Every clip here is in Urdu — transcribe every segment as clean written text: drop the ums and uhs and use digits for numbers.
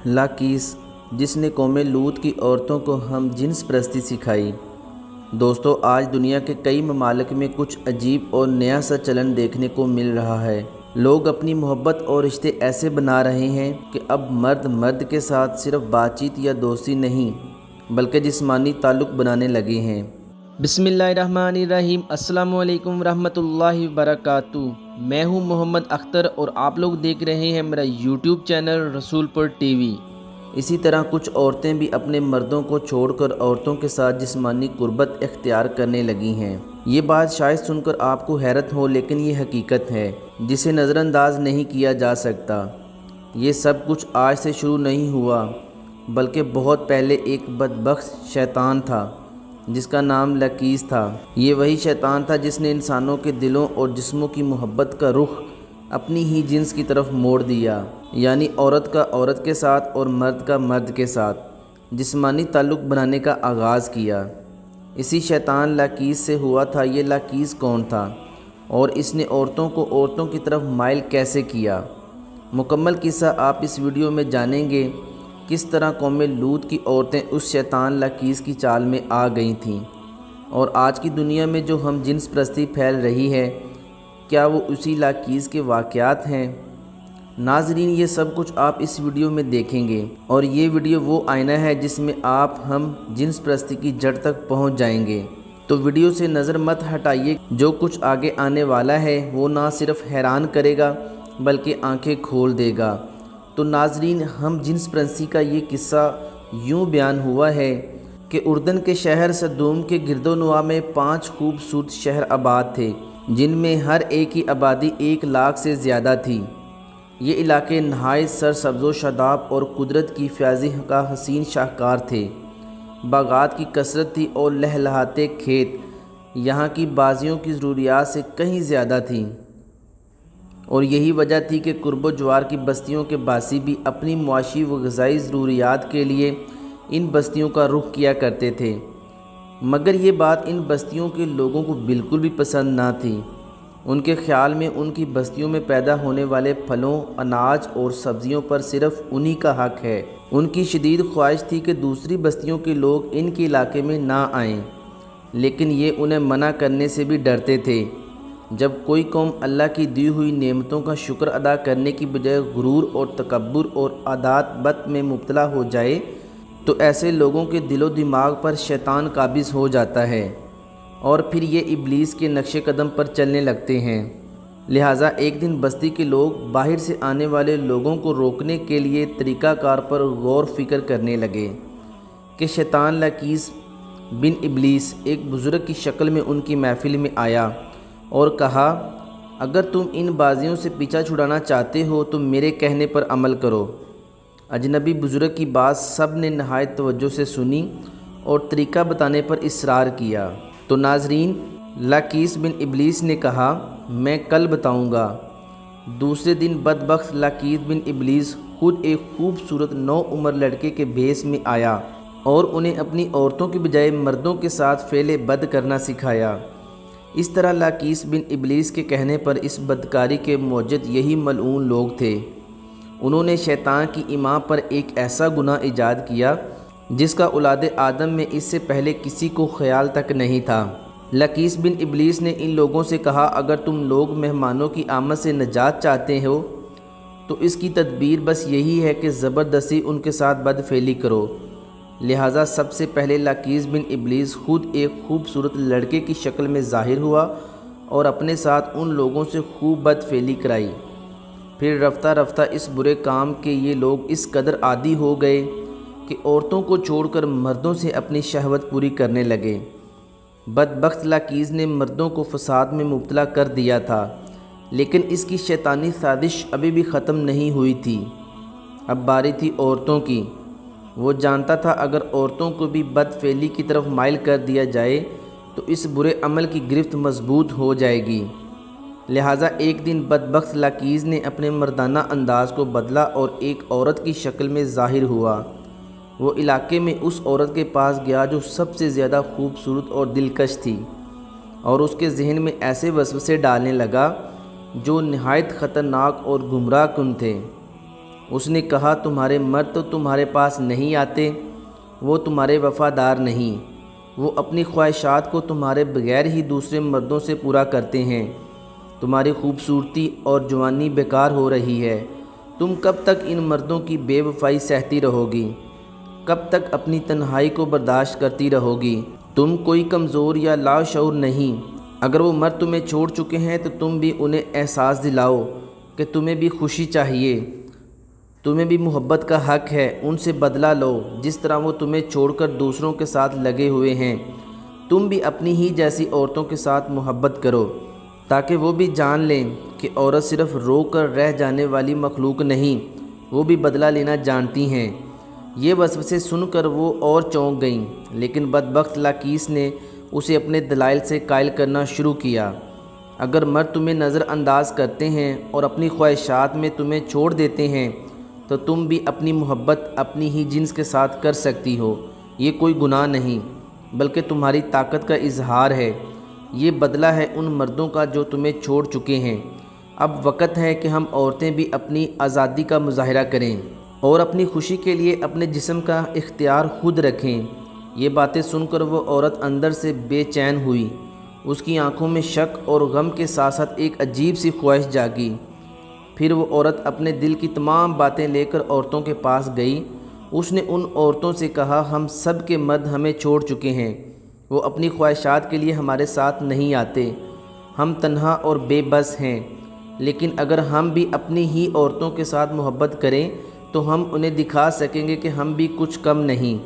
لاکیس جس نے قوم لوط کی عورتوں کو ہم جنس پرستی سکھائی۔ دوستو، آج دنیا کے کئی ممالک میں کچھ عجیب اور نیا سا چلن دیکھنے کو مل رہا ہے۔ لوگ اپنی محبت اور رشتے ایسے بنا رہے ہیں کہ اب مرد مرد کے ساتھ صرف بات چیت یا دوستی نہیں بلکہ جسمانی تعلق بنانے لگے ہیں۔ بسم اللہ الرحمن الرحیم۔ السلام علیکم ورحمۃ اللہ وبرکاتہ۔ میں ہوں محمد اختر اور آپ لوگ دیکھ رہے ہیں میرا یوٹیوب چینل رسول پور ٹی وی۔ اسی طرح کچھ عورتیں بھی اپنے مردوں کو چھوڑ کر عورتوں کے ساتھ جسمانی قربت اختیار کرنے لگی ہیں۔ یہ بات شاید سن کر آپ کو حیرت ہو، لیکن یہ حقیقت ہے جسے نظر انداز نہیں کیا جا سکتا۔ یہ سب کچھ آج سے شروع نہیں ہوا بلکہ بہت پہلے ایک بدبخت شیطان تھا جس کا نام لاکیس تھا۔ یہ وہی شیطان تھا جس نے انسانوں کے دلوں اور جسموں کی محبت کا رخ اپنی ہی جنس کی طرف موڑ دیا، یعنی عورت کا عورت کے ساتھ اور مرد کا مرد کے ساتھ جسمانی تعلق بنانے کا آغاز کیا۔ اسی شیطان لاکیس سے ہوا تھا۔ یہ لاکیس کون تھا اور اس نے عورتوں کو عورتوں کی طرف مائل کیسے کیا؟ مکمل قصہ آپ اس ویڈیو میں جانیں گے۔ کس طرح قوم لوط کی عورتیں اس شیطان لاکیس کی چال میں آ گئی تھیں، اور آج کی دنیا میں جو ہم جنس پرستی پھیل رہی ہے، کیا وہ اسی لاکیس کے واقعات ہیں؟ ناظرین، یہ سب کچھ آپ اس ویڈیو میں دیکھیں گے، اور یہ ویڈیو وہ آئینہ ہے جس میں ہم جنس پرستی کی جڑ تک پہنچ جائیں گے۔ تو ویڈیو سے نظر مت ہٹائیے، جو کچھ آگے آنے والا ہے وہ نہ صرف حیران کرے گا بلکہ آنکھیں کھول دے گا۔ تو ناظرین، ہم جنس پرستی کا یہ قصہ یوں بیان ہوا ہے کہ اردن کے شہر صدوم کے گرد و نواح میں 5 خوبصورت شہر آباد تھے، جن میں ہر ایک کی آبادی 1 لاکھ سے زیادہ تھی۔ یہ علاقے نہایت سرسبز و شاداب اور قدرت کی فیاضی کا حسین شاہکار تھے۔ باغات کی کثرت تھی اور لہلہاتے کھیت یہاں کی بازیوں کی ضروریات سے کہیں زیادہ تھیں، اور یہی وجہ تھی کہ قرب و جوار کی بستیوں کے باسی بھی اپنی معاشی و غذائی ضروریات کے لیے ان بستیوں کا رخ کیا کرتے تھے۔ مگر یہ بات ان بستیوں کے لوگوں کو بالکل بھی پسند نہ تھی۔ ان کے خیال میں ان کی بستیوں میں پیدا ہونے والے پھلوں، اناج اور سبزیوں پر صرف انہی کا حق ہے۔ ان کی شدید خواہش تھی کہ دوسری بستیوں کے لوگ ان کے علاقے میں نہ آئیں، لیکن یہ انہیں منع کرنے سے بھی ڈرتے تھے۔ جب کوئی قوم اللہ کی دی ہوئی نعمتوں کا شکر ادا کرنے کی بجائے غرور اور تکبر اور عادات بد میں مبتلا ہو جائے تو ایسے لوگوں کے دل و دماغ پر شیطان قابض ہو جاتا ہے، اور پھر یہ ابلیس کے نقش قدم پر چلنے لگتے ہیں۔ لہٰذا ایک دن بستی کے لوگ باہر سے آنے والے لوگوں کو روکنے کے لیے طریقہ کار پر غور فکر کرنے لگے کہ شیطان لاکیس بن ابلیس ایک بزرگ کی شکل میں ان کی محفل میں آیا اور کہا، اگر تم ان بازیوں سے پیچھا چھڑانا چاہتے ہو تو میرے کہنے پر عمل کرو۔ اجنبی بزرگ کی بات سب نے نہایت توجہ سے سنی اور طریقہ بتانے پر اصرار کیا۔ تو ناظرین، لاکیس بن ابلیس نے کہا، میں کل بتاؤں گا۔ دوسرے دن بدبخت لاکیس بن ابلیس خود ایک خوبصورت نوعمر لڑکے کے بھیس میں آیا اور انہیں اپنی عورتوں کی بجائے مردوں کے ساتھ فعل بد کرنا سکھایا۔ اس طرح لاکیس بن ابلیس کے کہنے پر اس بدکاری کے موجد یہی ملعون لوگ تھے۔ انہوں نے شیطان کی ایمان پر ایک ایسا گناہ ایجاد کیا جس کا اولاد آدم میں اس سے پہلے کسی کو خیال تک نہیں تھا۔ لاکیس بن ابلیس نے ان لوگوں سے کہا، اگر تم لوگ مہمانوں کی آمد سے نجات چاہتے ہو تو اس کی تدبیر بس یہی ہے کہ زبردستی ان کے ساتھ بدفعلی کرو۔ لہٰذا سب سے پہلے لاکیس بن ابلیس خود ایک خوبصورت لڑکے کی شکل میں ظاہر ہوا اور اپنے ساتھ ان لوگوں سے خوب بدفعلی کرائی۔ پھر رفتہ رفتہ اس برے کام کے یہ لوگ اس قدر عادی ہو گئے کہ عورتوں کو چھوڑ کر مردوں سے اپنی شہوت پوری کرنے لگے۔ بدبخت لاکیس نے مردوں کو فساد میں مبتلا کر دیا تھا، لیکن اس کی شیطانی سازش ابھی بھی ختم نہیں ہوئی تھی۔ اب باری تھی عورتوں کی۔ وہ جانتا تھا اگر عورتوں کو بھی بدفعلی کی طرف مائل کر دیا جائے تو اس برے عمل کی گرفت مضبوط ہو جائے گی۔ لہٰذا ایک دن بدبخت لاکیس نے اپنے مردانہ انداز کو بدلا اور ایک عورت کی شکل میں ظاہر ہوا۔ وہ علاقے میں اس عورت کے پاس گیا جو سب سے زیادہ خوبصورت اور دلکش تھی، اور اس کے ذہن میں ایسے وسوسے ڈالنے لگا جو نہایت خطرناک اور گمراہ کن تھے۔ اس نے کہا تمہارے مرد تو تمہارے پاس نہیں آتے، وہ تمہارے وفادار نہیں، وہ اپنی خواہشات کو تمہارے بغیر ہی دوسرے مردوں سے پورا کرتے ہیں، تمہاری خوبصورتی اور جوانی بیکار ہو رہی ہے، تم کب تک ان مردوں کی بے وفائی سہتی رہو گی؟ کب تک اپنی تنہائی کو برداشت کرتی رہو گی؟ تم کوئی کمزور یا لاشعور نہیں، اگر وہ مرد تمہیں چھوڑ چکے ہیں تو تم بھی انہیں احساس دلاؤ کہ تمہیں بھی خوشی چاہیے، تمہیں بھی محبت کا حق ہے، ان سے بدلہ لو جس طرح وہ تمہیں چھوڑ کر دوسروں کے ساتھ لگے ہوئے ہیں، تم بھی اپنی ہی جیسی عورتوں کے ساتھ محبت کرو تاکہ وہ بھی جان لیں کہ عورت صرف رو کر رہ جانے والی مخلوق نہیں، وہ بھی بدلہ لینا جانتی ہیں۔ یہ وسوسے سن کر وہ اور چونک گئیں، لیکن بدبخت لاکیس نے اسے اپنے دلائل سے قائل کرنا شروع کیا۔ اگر مرد تمہیں نظر انداز کرتے ہیں اور اپنی خواہشات میں تمہیں چھوڑ دیتے ہیں تو تم بھی اپنی محبت اپنی ہی جنس کے ساتھ کر سکتی ہو، یہ کوئی گناہ نہیں بلکہ تمہاری طاقت کا اظہار ہے، یہ بدلہ ہے ان مردوں کا جو تمہیں چھوڑ چکے ہیں۔ اب وقت ہے کہ ہم عورتیں بھی اپنی آزادی کا مظاہرہ کریں اور اپنی خوشی کے لیے اپنے جسم کا اختیار خود رکھیں۔ یہ باتیں سن کر وہ عورت اندر سے بے چین ہوئی، اس کی آنکھوں میں شک اور غم کے ساتھ ساتھ ایک عجیب سی خواہش جاگی۔ پھر وہ عورت اپنے دل کی تمام باتیں لے کر عورتوں کے پاس گئی، اس نے ان عورتوں سے کہا ہم سب کے مرد ہمیں چھوڑ چکے ہیں، وہ اپنی خواہشات کے لیے ہمارے ساتھ نہیں آتے، ہم تنہا اور بے بس ہیں، لیکن اگر ہم بھی اپنی ہی عورتوں کے ساتھ محبت کریں تو ہم انہیں دکھا سکیں گے کہ ہم بھی کچھ کم نہیں،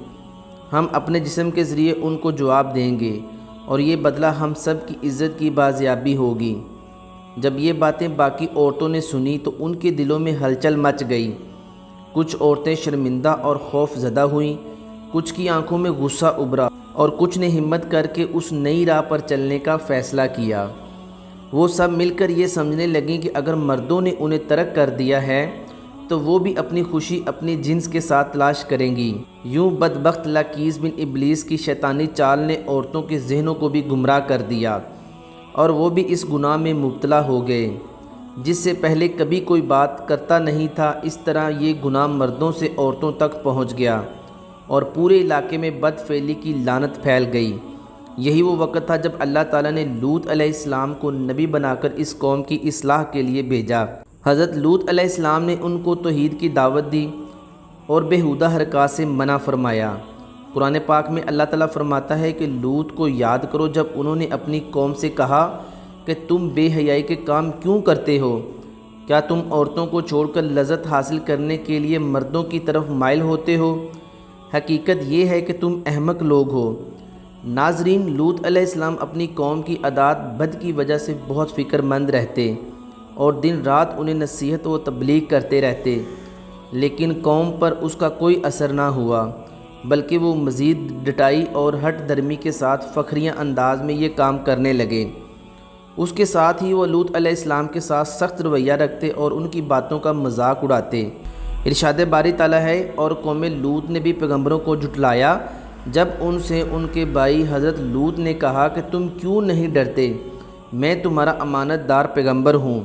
ہم اپنے جسم کے ذریعے ان کو جواب دیں گے اور یہ بدلہ ہم سب کی عزت کی بازیابی ہوگی۔ جب یہ باتیں باقی عورتوں نے سنی تو ان کے دلوں میں ہلچل مچ گئی، کچھ عورتیں شرمندہ اور خوف زدہ ہوئیں، کچھ کی آنکھوں میں غصہ ابھرا اور کچھ نے ہمت کر کے اس نئی راہ پر چلنے کا فیصلہ کیا۔ وہ سب مل کر یہ سمجھنے لگیں کہ اگر مردوں نے انہیں ترک کر دیا ہے تو وہ بھی اپنی خوشی اپنی جنس کے ساتھ تلاش کریں گی۔ یوں بدبخت لاکیس بن ابلیس کی شیطانی چال نے عورتوں کے ذہنوں کو بھی گمراہ کر دیا اور وہ بھی اس گناہ میں مبتلا ہو گئے جس سے پہلے کبھی کوئی بات کرتا نہیں تھا۔ اس طرح یہ گناہ مردوں سے عورتوں تک پہنچ گیا اور پورے علاقے میں بد فعلی کی لعنت پھیل گئی۔ یہی وہ وقت تھا جب اللہ تعالیٰ نے لوط علیہ السلام کو نبی بنا کر اس قوم کی اصلاح کے لیے بھیجا۔ حضرت لوط علیہ السلام نے ان کو توحید کی دعوت دی اور بیہودہ حرکات سے منع فرمایا۔ قرآن پاک میں اللہ تعالیٰ فرماتا ہے کہ لوط کو یاد کرو جب انہوں نے اپنی قوم سے کہا کہ تم بے حیائی کے کام کیوں کرتے ہو؟ کیا تم عورتوں کو چھوڑ کر لذت حاصل کرنے کے لیے مردوں کی طرف مائل ہوتے ہو؟ حقیقت یہ ہے کہ تم احمق لوگ ہو۔ ناظرین، لوط علیہ السلام اپنی قوم کی عادات بد کی وجہ سے بہت فکر مند رہتے اور دن رات انہیں نصیحت و تبلیغ کرتے رہتے، لیکن قوم پر اس کا کوئی اثر نہ ہوا، بلکہ وہ مزید ڈٹائی اور ہٹ درمی کے ساتھ فخریہ انداز میں یہ کام کرنے لگے۔ اس کے ساتھ ہی وہ لوط علیہ السلام کے ساتھ سخت رویہ رکھتے اور ان کی باتوں کا مذاق اڑاتے۔ ارشاد باری تعالیٰ ہے، اور قوم لوط نے بھی پیغمبروں کو جھٹلایا جب ان سے ان کے بھائی حضرت لوط نے کہا کہ تم کیوں نہیں ڈرتے، میں تمہارا امانت دار پیغمبر ہوں،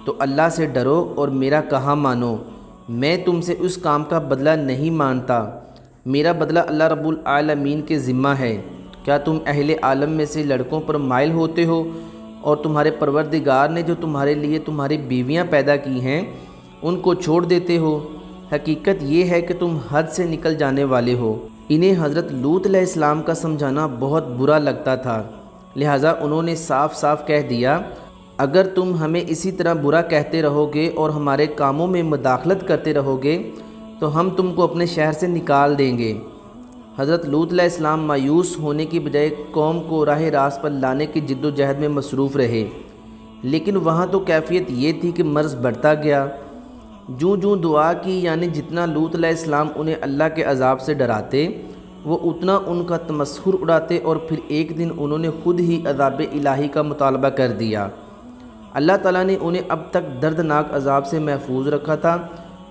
تو اللہ سے ڈرو اور میرا کہا مانو، میں تم سے اس کام کا بدلہ نہیں مانتا، میرا بدلہ اللہ رب العالمین کے ذمہ ہے۔ کیا تم اہل عالم میں سے لڑکوں پر مائل ہوتے ہو اور تمہارے پروردگار نے جو تمہارے لیے تمہاری بیویاں پیدا کی ہیں ان کو چھوڑ دیتے ہو؟ حقیقت یہ ہے کہ تم حد سے نکل جانے والے ہو۔ انہیں حضرت لوط علیہ السلام کا سمجھانا بہت برا لگتا تھا، لہٰذا انہوں نے صاف صاف کہہ دیا اگر تم ہمیں اسی طرح برا کہتے رہو گے اور ہمارے کاموں میں مداخلت کرتے رہو گے تو ہم تم کو اپنے شہر سے نکال دیں گے۔ حضرت لوط علیہ السلام مایوس ہونے کی بجائے قوم کو راہ راست پر لانے کی جد و جہد میں مصروف رہے، لیکن وہاں تو کیفیت یہ تھی کہ مرض بڑھتا گیا۔ جوں جوں دعا کی، یعنی جتنا لوط علیہ السلام انہیں اللہ کے عذاب سے ڈراتے وہ اتنا ان کا تمسخر اڑاتے، اور پھر ایک دن انہوں نے خود ہی عذاب الہی کا مطالبہ کر دیا۔ اللہ تعالیٰ نے انہیں اب تک دردناک عذاب سے محفوظ رکھا تھا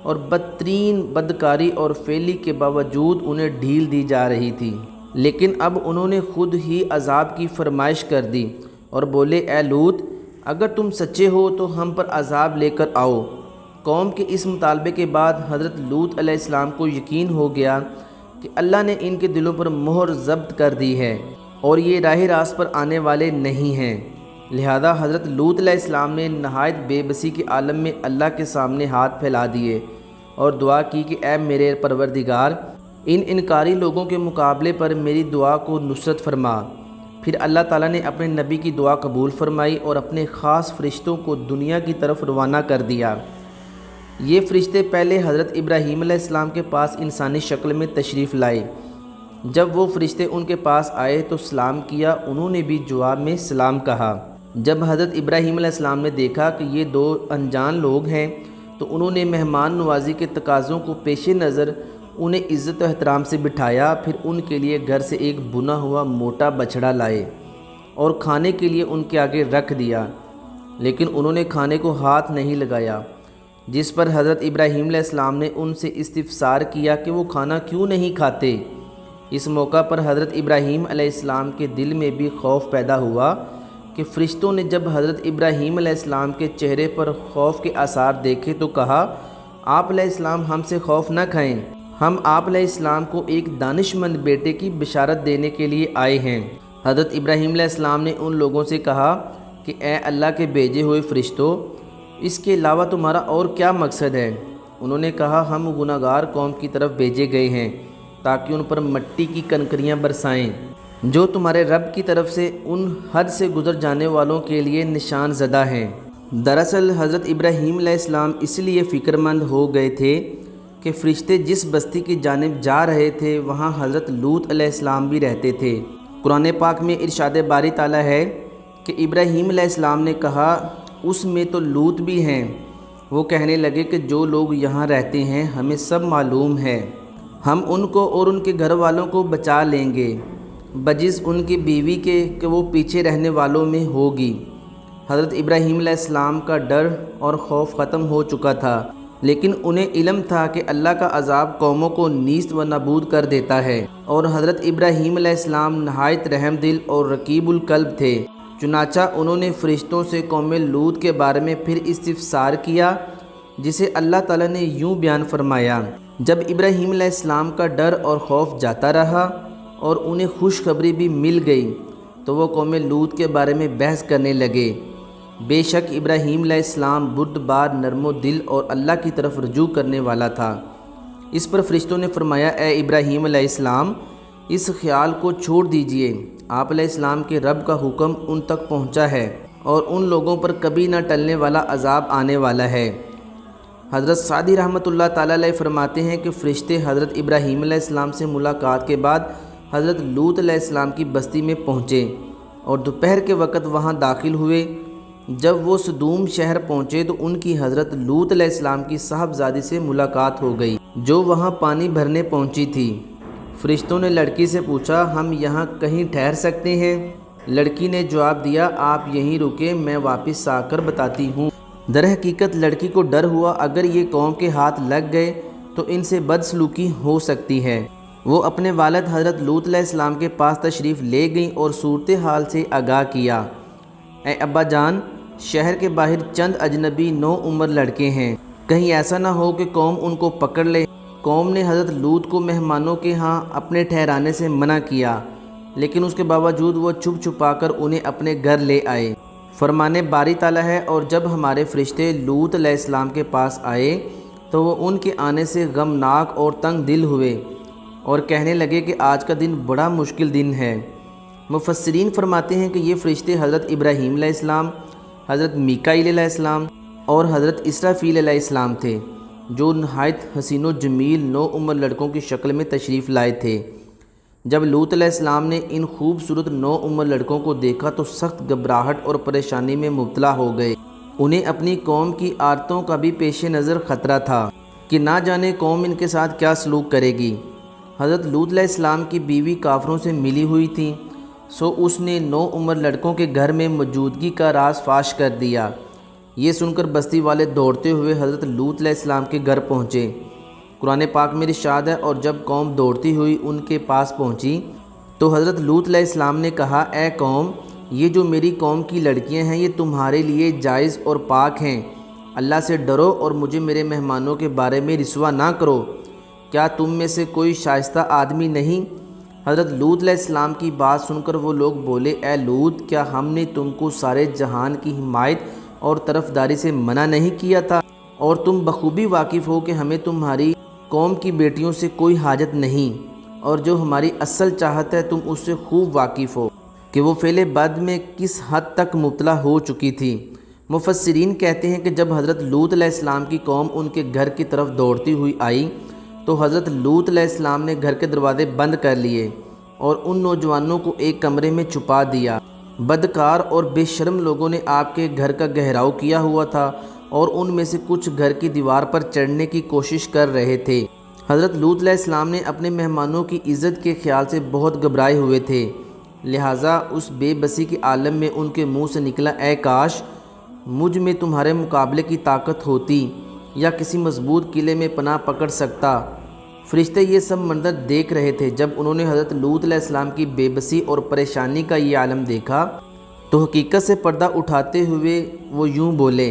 اور بدترین بدکاری اور فعلی کے باوجود انہیں ڈھیل دی جا رہی تھی، لیکن اب انہوں نے خود ہی عذاب کی فرمائش کر دی اور بولے اے لوط، اگر تم سچے ہو تو ہم پر عذاب لے کر آؤ، قوم کے اس مطالبے کے بعد حضرت لوط علیہ السلام کو یقین ہو گیا کہ اللہ نے ان کے دلوں پر مہر ضبط کر دی ہے اور یہ راہ راست پر آنے والے نہیں ہیں۔ لہذا حضرت لوط علیہ السلام نے نہایت بے بسی کے عالم میں اللہ کے سامنے ہاتھ پھیلا دیے اور دعا کی کہ اے میرے پروردگار، ان انکاری لوگوں کے مقابلے پر میری دعا کو نصرت فرما۔ پھر اللہ تعالیٰ نے اپنے نبی کی دعا قبول فرمائی اور اپنے خاص فرشتوں کو دنیا کی طرف روانہ کر دیا۔ یہ فرشتے پہلے حضرت ابراہیم علیہ السلام کے پاس انسانی شکل میں تشریف لائے۔ جب وہ فرشتے ان کے پاس آئے تو سلام کیا، انہوں نے بھی جواب میں سلام کہا۔ جب حضرت ابراہیم علیہ السلام نے دیکھا کہ یہ دو انجان لوگ ہیں تو انہوں نے مہمان نوازی کے تقاضوں کو پیش نظر انہیں عزت و احترام سے بٹھایا، پھر ان کے لیے گھر سے ایک بنا ہوا موٹا بچھڑا لائے اور کھانے کے لیے ان کے آگے رکھ دیا، لیکن انہوں نے کھانے کو ہاتھ نہیں لگایا، جس پر حضرت ابراہیم علیہ السلام نے ان سے استفسار کیا کہ وہ کھانا کیوں نہیں کھاتے۔ اس موقع پر حضرت ابراہیم علیہ السلام کے دل میں بھی خوف پیدا ہوا کہ فرشتوں نے جب حضرت ابراہیم علیہ السلام کے چہرے پر خوف کے آثار دیکھے تو کہا، آپ علیہ السلام ہم سے خوف نہ کھائیں، ہم آپ علیہ السلام کو ایک دانش مند بیٹے کی بشارت دینے کے لیے آئے ہیں۔ حضرت ابراہیم علیہ السلام نے ان لوگوں سے کہا کہ اے اللہ کے بھیجے ہوئے فرشتوں، اس کے علاوہ تمہارا اور کیا مقصد ہے؟ انہوں نے کہا، ہم گناہگار قوم کی طرف بھیجے گئے ہیں تاکہ ان پر مٹی کی کنکریاں برسائیں جو تمہارے رب کی طرف سے ان حد سے گزر جانے والوں کے لیے نشان زدہ ہیں۔ دراصل حضرت ابراہیم علیہ السلام اس لیے فکر مند ہو گئے تھے کہ فرشتے جس بستی کی جانب جا رہے تھے وہاں حضرت لوط علیہ السلام بھی رہتے تھے۔ قرآن پاک میں ارشاد باری تعالیٰ ہے کہ ابراہیم علیہ السلام نے کہا، اس میں تو لوط بھی ہیں۔ وہ کہنے لگے کہ جو لوگ یہاں رہتے ہیں ہمیں سب معلوم ہے، ہم ان کو اور ان کے گھر والوں کو بچا لیں گے، بجز ان کی بیوی کے کہ وہ پیچھے رہنے والوں میں ہوگی۔ حضرت ابراہیم علیہ السلام کا ڈر اور خوف ختم ہو چکا تھا، لیکن انہیں علم تھا کہ اللہ کا عذاب قوموں کو نیست و نابود کر دیتا ہے، اور حضرت ابراہیم علیہ السلام نہایت رحم دل اور رقیب القلب تھے۔ چنانچہ انہوں نے فرشتوں سے قوم لوط کے بارے میں پھر استفسار کیا، جسے اللہ تعالیٰ نے یوں بیان فرمایا، جب ابراہیم علیہ السلام کا ڈر اور خوف جاتا رہا اور انہیں خوشخبری بھی مل گئی تو وہ قوم لوط کے بارے میں بحث کرنے لگے۔ بے شک ابراہیم علیہ السلام بردبار، نرم و دل اور اللہ کی طرف رجوع کرنے والا تھا۔ اس پر فرشتوں نے فرمایا، اے ابراہیم علیہ السلام، اس خیال کو چھوڑ دیجئے، آپ علیہ السلام کے رب کا حکم ان تک پہنچا ہے اور ان لوگوں پر کبھی نہ ٹلنے والا عذاب آنے والا ہے۔ حضرت سعدی رحمۃ اللہ تعالیٰ علیہ فرماتے ہیں کہ فرشتے حضرت ابراہیم علیہ السلام سے ملاقات کے بعد حضرت لوط علیہ السلام کی بستی میں پہنچے اور دوپہر کے وقت وہاں داخل ہوئے۔ جب وہ صدوم شہر پہنچے تو ان کی حضرت لوط علیہ السلام کی صاحبزادی سے ملاقات ہو گئی جو وہاں پانی بھرنے پہنچی تھی۔ فرشتوں نے لڑکی سے پوچھا، ہم یہاں کہیں ٹھہر سکتے ہیں؟ لڑکی نے جواب دیا، آپ یہیں رکیں، میں واپس آ کر بتاتی ہوں۔ در حقیقت لڑکی کو ڈر ہوا اگر یہ قوم کے ہاتھ لگ گئے تو ان سے بدسلوکی ہو سکتی ہے۔ وہ اپنے والد حضرت لوط علیہ السلام کے پاس تشریف لے گئیں اور صورتحال سے آگاہ کیا، اے ابا جان، شہر کے باہر چند اجنبی نو عمر لڑکے ہیں، کہیں ایسا نہ ہو کہ قوم ان کو پکڑ لے۔ قوم نے حضرت لوط کو مہمانوں کے ہاں اپنے ٹھہرانے سے منع کیا، لیکن اس کے باوجود وہ چھپ چھپا کر انہیں اپنے گھر لے آئے۔ فرمانے باری تعالیٰ ہے، اور جب ہمارے فرشتے لوط علیہ السلام کے پاس آئے تو وہ ان کے آنے سے غمناک اور تنگ دل ہوئے اور کہنے لگے کہ آج کا دن بڑا مشکل دن ہے۔ مفسرین فرماتے ہیں کہ یہ فرشتے حضرت ابراہیم علیہ السلام، حضرت میکائیل علیہ السلام اور حضرت اسرافیل علیہ السلام تھے، جو نہایت حسین و جمیل نو عمر لڑکوں کی شکل میں تشریف لائے تھے۔ جب لوط علیہ السلام نے ان خوبصورت نو عمر لڑکوں کو دیکھا تو سخت گھبراہٹ اور پریشانی میں مبتلا ہو گئے۔ انہیں اپنی قوم کی عادتوں کا بھی پیش نظر خطرہ تھا کہ نہ جانے قوم ان کے ساتھ کیا سلوک کرے گی۔ حضرت لوط علیہ السلام کی بیوی کافروں سے ملی ہوئی تھی، سو اس نے نو عمر لڑکوں کے گھر میں موجودگی کا راز فاش کر دیا۔ یہ سن کر بستی والے دوڑتے ہوئے حضرت لوط علیہ السلام کے گھر پہنچے۔ قرآن پاک میں ارشاد ہے، اور جب قوم دوڑتی ہوئی ان کے پاس پہنچی تو حضرت لوط علیہ السلام نے کہا، اے قوم، یہ جو میری قوم کی لڑکیاں ہیں یہ تمہارے لیے جائز اور پاک ہیں، اللہ سے ڈرو اور مجھے میرے مہمانوں کے بارے میں رسوا نہ کرو۔ کیا تم میں سے کوئی شائستہ آدمی نہیں؟ حضرت لوط علیہ السلام کی بات سن کر وہ لوگ بولے، اے لوط، کیا ہم نے تم کو سارے جہان کی حمایت اور طرفداری سے منع نہیں کیا تھا؟ اور تم بخوبی واقف ہو کہ ہمیں تمہاری قوم کی بیٹیوں سے کوئی حاجت نہیں، اور جو ہماری اصل چاہت ہے تم اس سے خوب واقف ہو کہ وہ فعل بد میں کس حد تک مبتلا ہو چکی تھی۔ مفسرین کہتے ہیں کہ جب حضرت لوط علیہ السلام کی قوم ان کے گھر کی طرف دوڑتی ہوئی آئی تو حضرت لوط علیہ السلام نے گھر کے دروازے بند کر لیے اور ان نوجوانوں کو ایک کمرے میں چھپا دیا۔ بدکار اور بے شرم لوگوں نے آپ کے گھر کا گھیراؤ کیا ہوا تھا اور ان میں سے کچھ گھر کی دیوار پر چڑھنے کی کوشش کر رہے تھے۔ حضرت لوط علیہ السلام نے اپنے مہمانوں کی عزت کے خیال سے بہت گھبرائے ہوئے تھے، لہٰذا اس بے بسی کے عالم میں ان کے منہ سے نکلا، اے کاش مجھ میں تمہارے مقابلے کی طاقت ہوتی یا کسی مضبوط قلعے میں پناہ پکڑ سکتا۔ فرشتے یہ سب منظر دیکھ رہے تھے۔ جب انہوں نے حضرت لوط علیہ السلام کی بے بسی اور پریشانی کا یہ عالم دیکھا تو حقیقت سے پردہ اٹھاتے ہوئے وہ یوں بولے،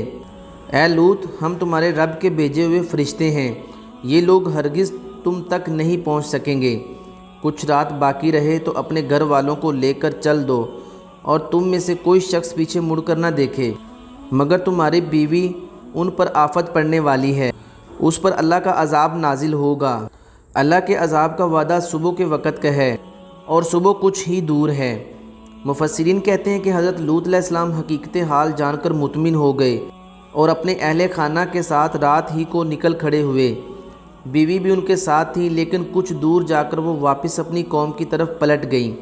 اے لوط، ہم تمہارے رب کے بھیجے ہوئے فرشتے ہیں، یہ لوگ ہرگز تم تک نہیں پہنچ سکیں گے۔ کچھ رات باقی رہے تو اپنے گھر والوں کو لے کر چل دو اور تم میں سے کوئی شخص پیچھے مڑ کر نہ دیکھے، مگر تمہاری بیوی ان پر آفت پڑنے والی ہے، اس پر اللہ کا عذاب نازل ہوگا۔ اللہ کے عذاب کا وعدہ صبح کے وقت کا ہے اور صبح کچھ ہی دور ہے۔ مفسرین کہتے ہیں کہ حضرت لوط علیہ السلام حقیقت حال جان کر مطمئن ہو گئے اور اپنے اہل خانہ کے ساتھ رات ہی کو نکل کھڑے ہوئے۔ بیوی بھی ان کے ساتھ تھی، لیکن کچھ دور جا کر وہ واپس اپنی قوم کی طرف پلٹ گئی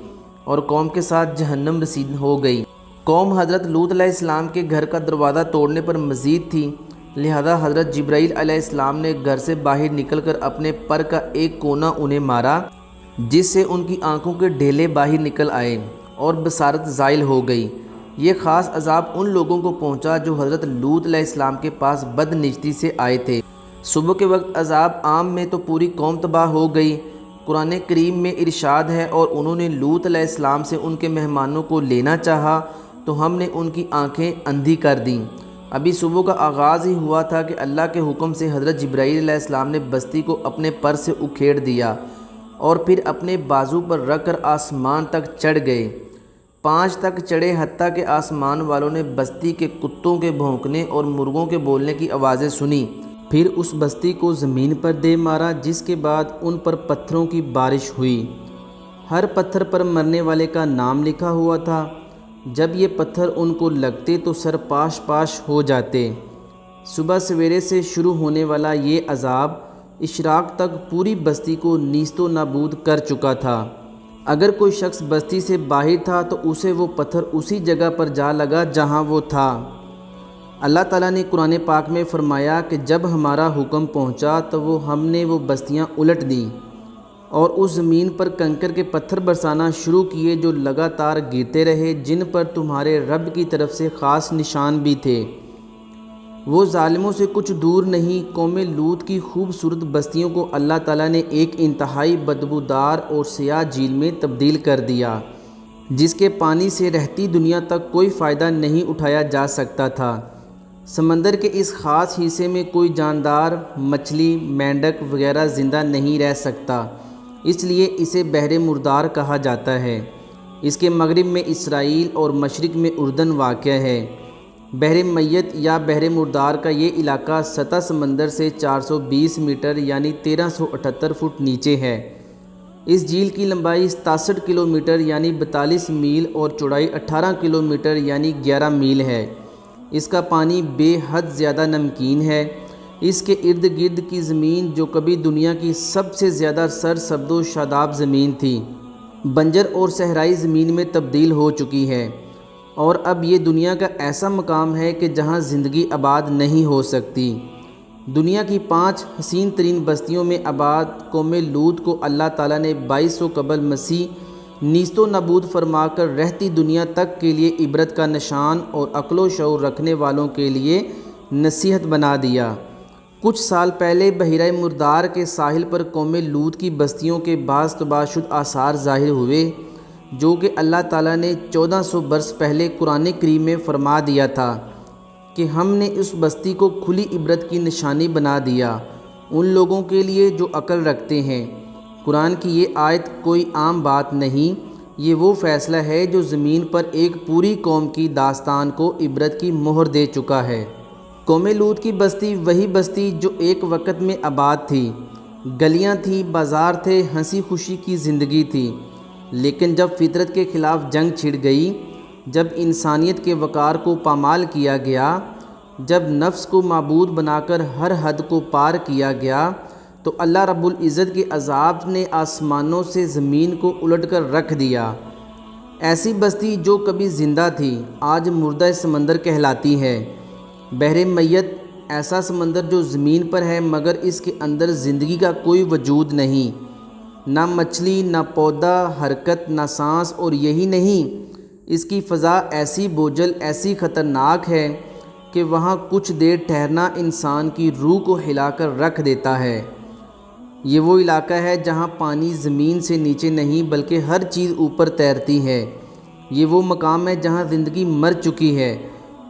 اور قوم کے ساتھ جہنم رسید ہو گئی۔ قوم حضرت لوط علیہ السلام کے گھر کا دروازہ توڑنے پر مزید تھی، لہذا حضرت جبرائیل علیہ السلام نے گھر سے باہر نکل کر اپنے پر کا ایک کونا انہیں مارا، جس سے ان کی آنکھوں کے ڈھیلے باہر نکل آئے اور بصارت زائل ہو گئی۔ یہ خاص عذاب ان لوگوں کو پہنچا جو حضرت لوط علیہ السلام کے پاس بدنیتی سے آئے تھے۔ صبح کے وقت عذاب عام میں تو پوری قوم تباہ ہو گئی۔ قرآن کریم میں ارشاد ہے، اور انہوں نے لوط علیہ السلام سے ان کے مہمانوں کو لینا چاہا تو ہم نے ان کی آنکھیں اندھی کر دیں۔ ابھی صبح کا آغاز ہی ہوا تھا کہ اللہ کے حکم سے حضرت جبرائیل علیہ السلام نے بستی کو اپنے پر سے اکھیڑ دیا اور پھر اپنے بازو پر رکھ کر آسمان تک چڑھ گئے۔ 5 تک چڑھے، حتیٰ کہ آسمان والوں نے بستی کے کتوں کے بھونکنے اور مرغوں کے بولنے کی آوازیں سنی۔ پھر اس بستی کو زمین پر دے مارا، جس کے بعد ان پر پتھروں کی بارش ہوئی۔ ہر پتھر پر مرنے والے کا نام لکھا ہوا تھا۔ جب یہ پتھر ان کو لگتے تو سر پاش پاش ہو جاتے۔ صبح سویرے سے شروع ہونے والا یہ عذاب اشراق تک پوری بستی کو نیست و نابود کر چکا تھا۔ اگر کوئی شخص بستی سے باہر تھا تو اسے وہ پتھر اسی جگہ پر جا لگا جہاں وہ تھا۔ اللہ تعالیٰ نے قرآن پاک میں فرمایا کہ جب ہمارا حکم پہنچا تو ہم نے وہ بستیاں الٹ دیں اور اس زمین پر کنکر کے پتھر برسانا شروع کیے جو لگاتار گرتے رہے، جن پر تمہارے رب کی طرف سے خاص نشان بھی تھے۔ وہ ظالموں سے کچھ دور نہیں۔ قوم لوط کی خوبصورت بستیوں کو اللہ تعالیٰ نے ایک انتہائی بدبودار اور سیاہ جھیل میں تبدیل کر دیا، جس کے پانی سے رہتی دنیا تک کوئی فائدہ نہیں اٹھایا جا سکتا تھا۔ سمندر کے اس خاص حصے میں کوئی جاندار، مچھلی، مینڈک وغیرہ زندہ نہیں رہ سکتا، اس لیے اسے بحر مردار کہا جاتا ہے۔ اس کے مغرب میں اسرائیل اور مشرق میں اردن واقع ہے۔ بحر میت یا بحر مردار کا یہ علاقہ سطح سمندر سے 420 میٹر یعنی 1378 فٹ نیچے ہے۔ اس جھیل کی لمبائی 67 کلومیٹر یعنی 42 میل اور چوڑائی 18 کلومیٹر یعنی 11 میل ہے۔ اس کا پانی بے حد زیادہ نمکین ہے۔ اس کے ارد گرد کی زمین، جو کبھی دنیا کی سب سے زیادہ سرسبز و شاداب زمین تھی، بنجر اور صحرائی زمین میں تبدیل ہو چکی ہے، اور اب یہ دنیا کا ایسا مقام ہے کہ جہاں زندگی آباد نہیں ہو سکتی۔ دنیا کی 5 حسین ترین بستیوں میں آباد قوم لوط کو اللہ تعالیٰ نے 2200 قبل مسیح نیست و نابود فرما کر رہتی دنیا تک کے لیے عبرت کا نشان اور عقل و شعور رکھنے والوں کے لیے نصیحت بنا دیا۔ کچھ سال پہلے بحیرہ مردار کے ساحل پر قوم لوط کی بستیوں کے بعض تباہ شدہ آثار ظاہر ہوئے، جو کہ اللہ تعالیٰ نے 1400 برس پہلے قرآن کریم میں فرما دیا تھا کہ ہم نے اس بستی کو کھلی عبرت کی نشانی بنا دیا ان لوگوں کے لیے جو عقل رکھتے ہیں۔ قرآن کی یہ آیت کوئی عام بات نہیں، یہ وہ فیصلہ ہے جو زمین پر ایک پوری قوم کی داستان کو عبرت کی مہر دے چکا ہے۔ قوم لوط کی بستی وہی بستی جو ایک وقت میں آباد تھی، گلیاں تھیں، بازار تھے، ہنسی خوشی کی زندگی تھی، لیکن جب فطرت کے خلاف جنگ چھڑ گئی، جب انسانیت کے وقار کو پامال کیا گیا، جب نفس کو معبود بنا کر ہر حد کو پار کیا گیا، تو اللہ رب العزت کے عذاب نے آسمانوں سے زمین کو الٹ کر رکھ دیا۔ ایسی بستی جو کبھی زندہ تھی آج مردہ سمندر کہلاتی ہے۔ بحر میت ایسا سمندر جو زمین پر ہے مگر اس کے اندر زندگی کا کوئی وجود نہیں، نہ مچھلی، نہ پودا، حرکت، نہ سانس، اور یہی نہیں، اس کی فضا ایسی بوجھل، ایسی خطرناک ہے کہ وہاں کچھ دیر ٹھہرنا انسان کی روح کو ہلا کر رکھ دیتا ہے۔ یہ وہ علاقہ ہے جہاں پانی زمین سے نیچے نہیں بلکہ ہر چیز اوپر تیرتی ہے۔ یہ وہ مقام ہے جہاں زندگی مر چکی ہے،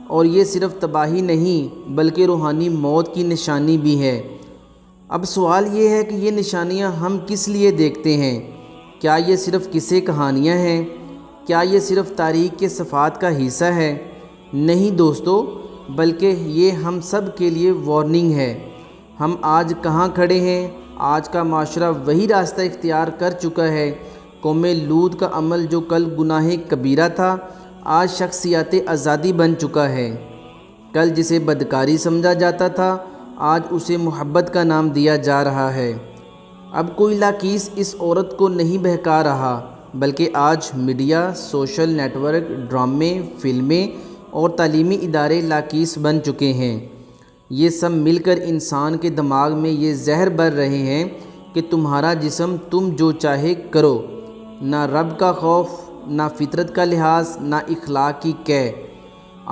اور یہ صرف تباہی نہیں بلکہ روحانی موت کی نشانی بھی ہے۔ اب سوال یہ ہے کہ یہ نشانیاں ہم کس لیے دیکھتے ہیں؟ کیا یہ صرف قصے کہانیاں ہیں؟ کیا یہ صرف تاریخ کے صفحات کا حصہ ہے؟ نہیں دوستو، بلکہ یہ ہم سب کے لیے وارننگ ہے۔ ہم آج کہاں کھڑے ہیں؟ آج کا معاشرہ وہی راستہ اختیار کر چکا ہے۔ قوم لوط کا عمل جو کل گناہ کبیرہ تھا آج شخصیت آزادی بن چکا ہے۔ کل جسے بدکاری سمجھا جاتا تھا آج اسے محبت کا نام دیا جا رہا ہے۔ اب کوئی لاکیس اس عورت کو نہیں بہکا رہا، بلکہ آج میڈیا، سوشل نیٹ ورک، ڈرامے، فلمیں اور تعلیمی ادارے لاکیس بن چکے ہیں۔ یہ سب مل کر انسان کے دماغ میں یہ زہر بھر رہے ہیں کہ تمہارا جسم تم جو چاہے کرو، نہ رب کا خوف، نہ فطرت کا لحاظ، نہ اخلاق کی قے۔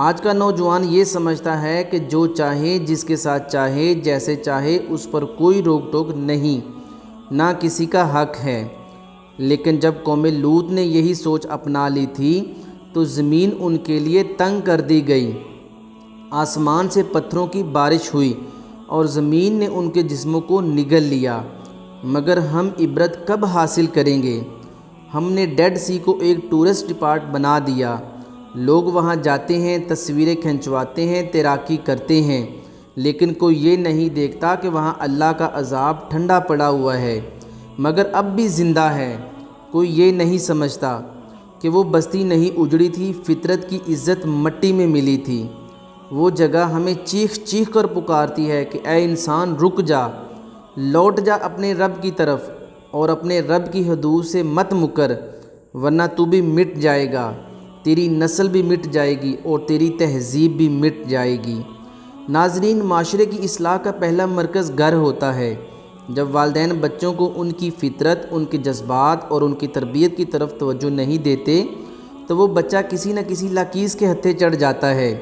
آج کا نوجوان یہ سمجھتا ہے کہ جو چاہے، جس کے ساتھ چاہے، جیسے چاہے، اس پر کوئی روک ٹوک نہیں، نہ کسی کا حق ہے۔ لیکن جب قوم لوط نے یہی سوچ اپنا لی تھی تو زمین ان کے لیے تنگ کر دی گئی، آسمان سے پتھروں کی بارش ہوئی اور زمین نے ان کے جسموں کو نگل لیا۔ مگر ہم عبرت کب حاصل کریں گے؟ ہم نے ڈیڈ سی کو ایک ٹورسٹ اسپاٹ بنا دیا۔ لوگ وہاں جاتے ہیں، تصویریں کھنچواتے ہیں، تیراکی کرتے ہیں، لیکن کوئی یہ نہیں دیکھتا کہ وہاں اللہ کا عذاب ٹھنڈا پڑا ہوا ہے مگر اب بھی زندہ ہے۔ کوئی یہ نہیں سمجھتا کہ وہ بستی نہیں اجڑی تھی، فطرت کی عزت مٹی میں ملی تھی۔ وہ جگہ ہمیں چیخ چیخ کر پکارتی ہے کہ اے انسان رک جا، لوٹ جا اپنے رب کی طرف اور اپنے رب کی حدود سے مت مکر، ورنہ تو بھی مٹ جائے گا، تیری نسل بھی مٹ جائے گی اور تیری تہذیب بھی مٹ جائے گی۔ ناظرین، معاشرے کی اصلاح کا پہلا مرکز گھر ہوتا ہے۔ جب والدین بچوں کو ان کی فطرت، ان کے جذبات اور ان کی تربیت کی طرف توجہ نہیں دیتے تو وہ بچہ کسی نہ کسی لاکیس کے ہتھے چڑھ جاتا ہے،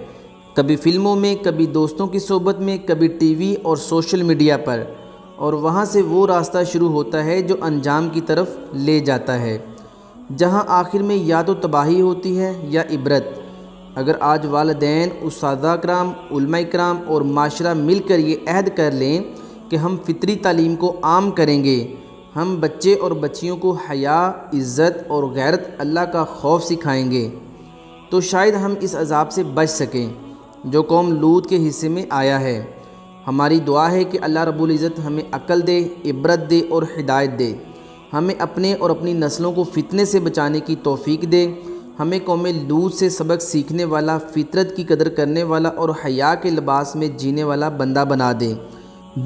کبھی فلموں میں، کبھی دوستوں کی صحبت میں، کبھی ٹی وی اور سوشل میڈیا پر، اور وہاں سے وہ راستہ شروع ہوتا ہے جو انجام کی طرف لے جاتا ہے، جہاں آخر میں یا تو تباہی ہوتی ہے یا عبرت۔ اگر آج والدین، اساتذہ کرام، علماء کرام اور معاشرہ مل کر یہ عہد کر لیں کہ ہم فطری تعلیم کو عام کریں گے، ہم بچے اور بچیوں کو حیا، عزت اور غیرت، اللہ کا خوف سکھائیں گے، تو شاید ہم اس عذاب سے بچ سکیں جو قوم لوط کے حصے میں آیا ہے۔ ہماری دعا ہے کہ اللہ رب العزت ہمیں عقل دے، عبرت دے اور ہدایت دے، ہمیں اپنے اور اپنی نسلوں کو فتنے سے بچانے کی توفیق دے، ہمیں قوم لوط سے سبق سیکھنے والا، فطرت کی قدر کرنے والا اور حیا کے لباس میں جینے والا بندہ بنا دے۔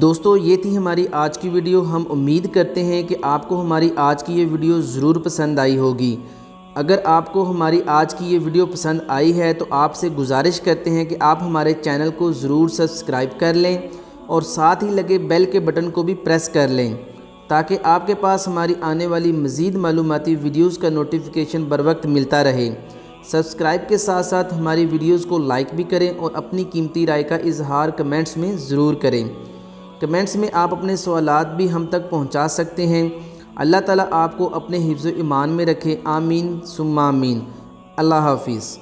دوستو، یہ تھی ہماری آج کی ویڈیو۔ ہم امید کرتے ہیں کہ آپ کو ہماری آج کی یہ ویڈیو ضرور پسند آئی ہوگی۔ اگر آپ کو ہماری آج کی یہ ویڈیو پسند آئی ہے تو آپ سے گزارش کرتے ہیں کہ آپ ہمارے چینل کو ضرور سبسکرائب کر لیں اور ساتھ ہی لگے بیل کے بٹن کو بھی پریس کر لیں تاکہ آپ کے پاس ہماری آنے والی مزید معلوماتی ویڈیوز کا نوٹیفیکیشن بر وقت ملتا رہے۔ سبسکرائب کے ساتھ ساتھ ہماری ویڈیوز کو لائک بھی کریں اور اپنی قیمتی رائے کا اظہار کمنٹس میں ضرور کریں۔ کمنٹس میں آپ اپنے سوالات بھی ہم تک پہنچا سکتے ہیں۔ اللہ تعالیٰ آپ کو اپنے حفظ و ایمان میں رکھے، آمین ثم آمین۔ اللہ حافظ۔